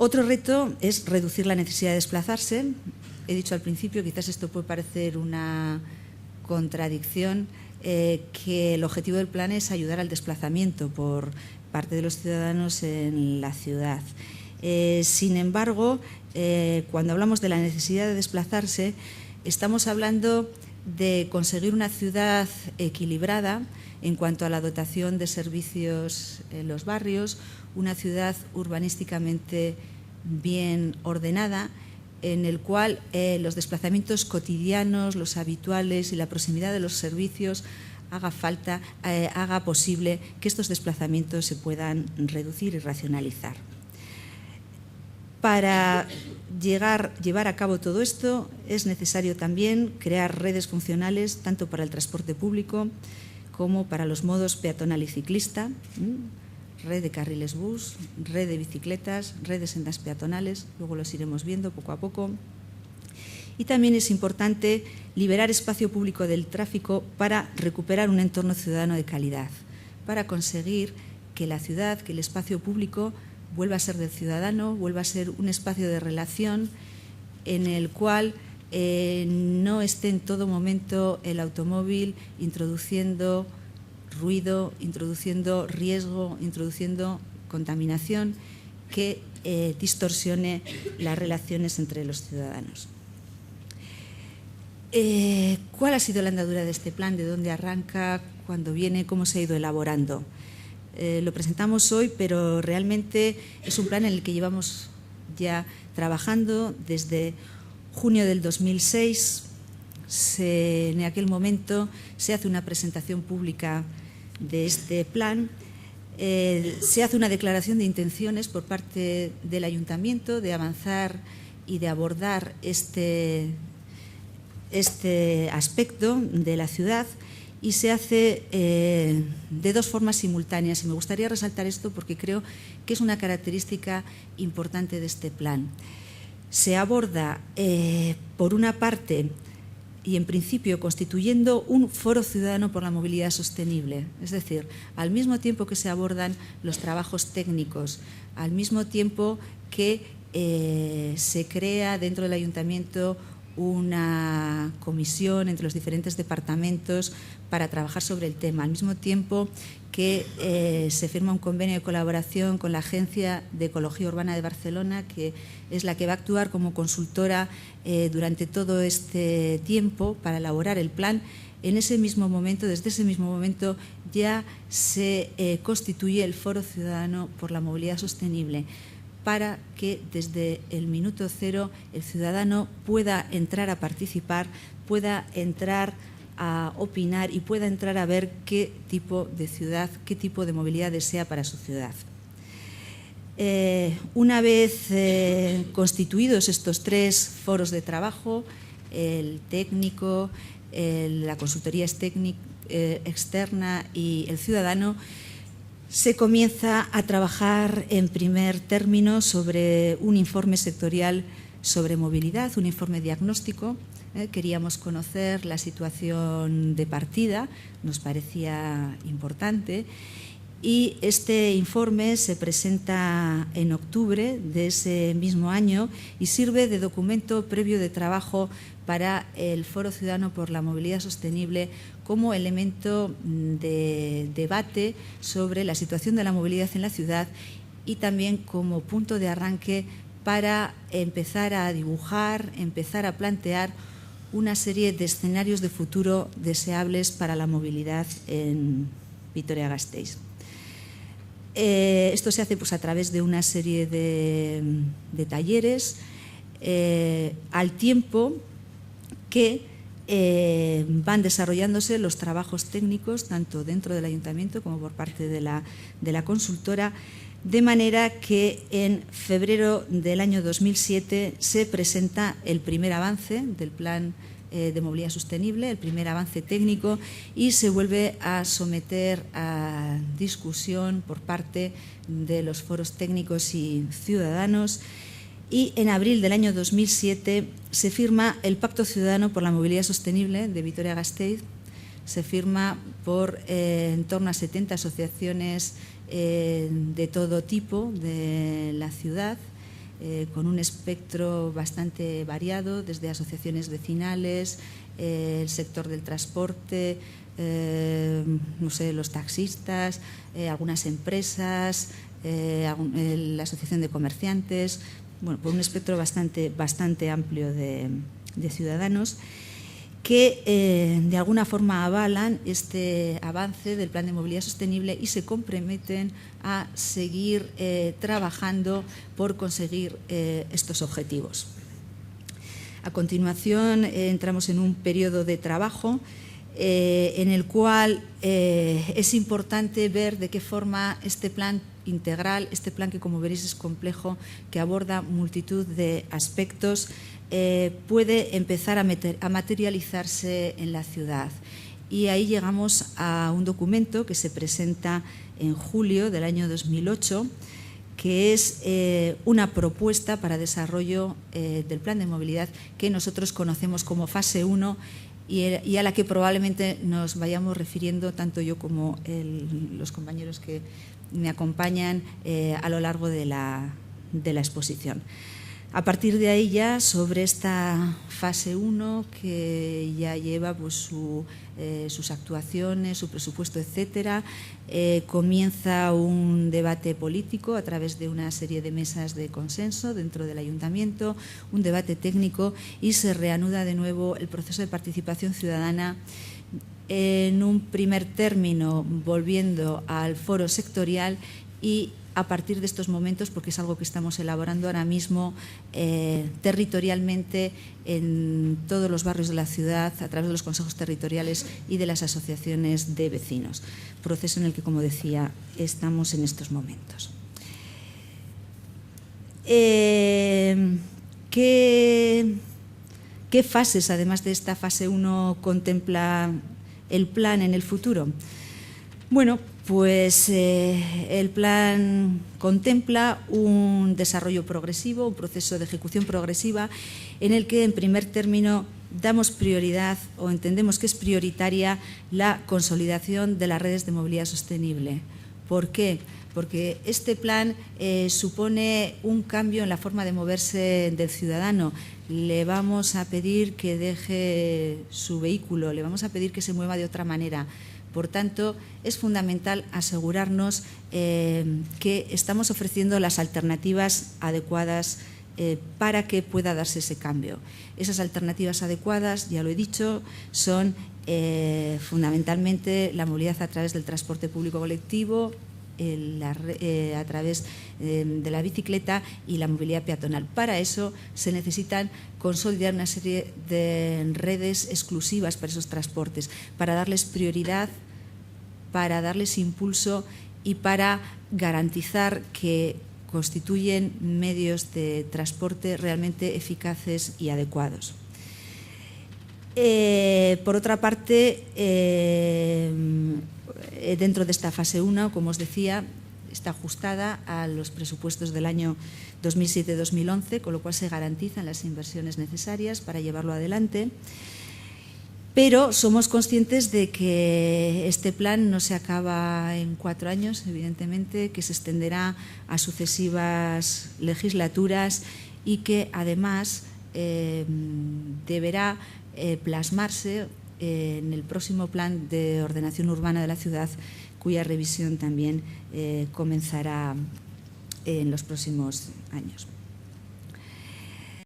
Otro reto es reducir la necesidad de desplazarse. He dicho al principio, quizás esto puede parecer una contradicción, que el objetivo del plan es ayudar al desplazamiento por parte de los ciudadanos en la ciudad. Sin embargo, cuando hablamos de la necesidad de desplazarse, estamos hablando de conseguir una ciudad equilibrada en cuanto a la dotación de servicios en los barrios, una ciudad urbanísticamente bien ordenada, en el cual los desplazamientos cotidianos, los habituales y la proximidad de los servicios haga posible que estos desplazamientos se puedan reducir y racionalizar. Para llevar a cabo todo esto es necesario también crear redes funcionales tanto para el transporte público como para los modos peatonal y ciclista, red de carriles bus, red de bicicletas, red de sendas peatonales, luego los iremos viendo poco a poco. Y también es importante liberar espacio público del tráfico para recuperar un entorno ciudadano de calidad, para conseguir que la ciudad, que el espacio público vuelva a ser del ciudadano, vuelva a ser un espacio de relación en el cual no esté en todo momento el automóvil introduciendo ruido, introduciendo riesgo, introduciendo contaminación que distorsione las relaciones entre los ciudadanos. ¿Cuál ha sido la andadura de este plan? ¿De dónde arranca? ¿Cuándo viene? ¿Cómo se ha ido elaborando? Lo presentamos hoy, pero realmente es un plan en el que llevamos ya trabajando desde junio del 2006. En aquel momento se hace una presentación pública de este plan, se hace una declaración de intenciones por parte del Ayuntamiento de avanzar y de abordar este aspecto de la ciudad, y se hace de dos formas simultáneas. Y me gustaría resaltar esto porque creo que es una característica importante de este plan. Se aborda, por una parte, y en principio constituyendo un foro ciudadano por la movilidad sostenible. Es decir, al mismo tiempo que se abordan los trabajos técnicos, al mismo tiempo que se crea dentro del Ayuntamiento una comisión entre los diferentes departamentos para trabajar sobre el tema, al mismo tiempo que se firma un convenio de colaboración con la Agencia de Ecología Urbana de Barcelona, que es la que va a actuar como consultora durante todo este tiempo para elaborar el plan. En ese mismo momento, desde ese mismo momento, ya se constituye el Foro Ciudadano por la Movilidad Sostenible, para que desde el minuto cero el ciudadano pueda entrar a participar, pueda entrar a opinar y pueda entrar a ver qué tipo de ciudad, qué tipo de movilidad desea para su ciudad. Una vez constituidos estos tres foros de trabajo, el técnico, la consultoría externa y el ciudadano, se comienza a trabajar en primer término sobre un informe sectorial sobre movilidad, un informe diagnóstico. Queríamos conocer la situación de partida, nos parecía importante, y este informe se presenta en octubre de ese mismo año y sirve de documento previo de trabajo para el Foro Ciudadano por la Movilidad Sostenible como elemento de debate sobre la situación de la movilidad en la ciudad y también como punto de arranque para empezar a dibujar, empezar a plantear una serie de escenarios de futuro deseables para la movilidad en Vitoria-Gasteiz. Esto se hace pues, a través de una serie de talleres, al tiempo que van desarrollándose los trabajos técnicos, tanto dentro del Ayuntamiento como por parte de la consultora, de manera que en febrero del año 2007 se presenta el primer avance del Plan de Movilidad Sostenible, el primer avance técnico, y se vuelve a someter a discusión por parte de los foros técnicos y ciudadanos. Y en abril del año 2007 se firma el Pacto Ciudadano por la Movilidad Sostenible de Vitoria-Gasteiz. Se firma por en torno a 70 asociaciones de todo tipo de la ciudad, con un espectro bastante variado, desde asociaciones vecinales, el sector del transporte, no sé, los taxistas, algunas empresas, la asociación de comerciantes, bueno, por un espectro bastante amplio de ciudadanos que de alguna forma avalan este avance del Plan de Movilidad Sostenible y se comprometen a seguir trabajando por conseguir estos objetivos. A continuación entramos en un periodo de trabajo en el cual es importante ver de qué forma este plan integral, este plan que como veréis es complejo, que aborda multitud de aspectos, puede empezar a materializarse en la ciudad. Y ahí llegamos a un documento que se presenta en julio del año 2008, que es una propuesta para desarrollo del plan de movilidad que nosotros conocemos como fase 1 y a la que probablemente nos vayamos refiriendo tanto yo como los compañeros que me acompañan a lo largo de la exposición. A partir de ahí ya, sobre esta fase 1, que ya lleva pues, sus actuaciones, su presupuesto, etcétera, comienza un debate político a través de una serie de mesas de consenso dentro del ayuntamiento, un debate técnico y se reanuda de nuevo el proceso de participación ciudadana en un primer término volviendo al foro sectorial y a partir de estos momentos, porque es algo que estamos elaborando ahora mismo territorialmente en todos los barrios de la ciudad, a través de los consejos territoriales y de las asociaciones de vecinos. Proceso en el que, como decía, estamos en estos momentos. ¿Qué fases, además de esta fase 1, contempla el plan en el futuro? Bueno, pues el plan contempla un desarrollo progresivo, un proceso de ejecución progresiva en el que, en primer término, damos prioridad o entendemos que es prioritaria la consolidación de las redes de movilidad sostenible. ¿Por qué? Porque este plan supone un cambio en la forma de moverse del ciudadano. Le vamos a pedir que deje su vehículo, le vamos a pedir que se mueva de otra manera. Por tanto, es fundamental asegurarnos que estamos ofreciendo las alternativas adecuadas para que pueda darse ese cambio. Esas alternativas adecuadas, ya lo he dicho, son fundamentalmente la movilidad a través del transporte público colectivo, a través de la bicicleta y la movilidad peatonal. Para eso se necesitan consolidar una serie de redes exclusivas para esos transportes, para darles prioridad, para darles impulso y para garantizar que constituyen medios de transporte realmente eficaces y adecuados. Por otra parte, dentro de esta fase 1, como os decía, está ajustada a los presupuestos del año 2007-2011, con lo cual se garantizan las inversiones necesarias para llevarlo adelante. Pero somos conscientes de que este plan no se acaba en 4 años, evidentemente, que se extenderá a sucesivas legislaturas y que además deberá plasmarse en el próximo plan de ordenación urbana de la ciudad, cuya revisión también comenzará en los próximos años.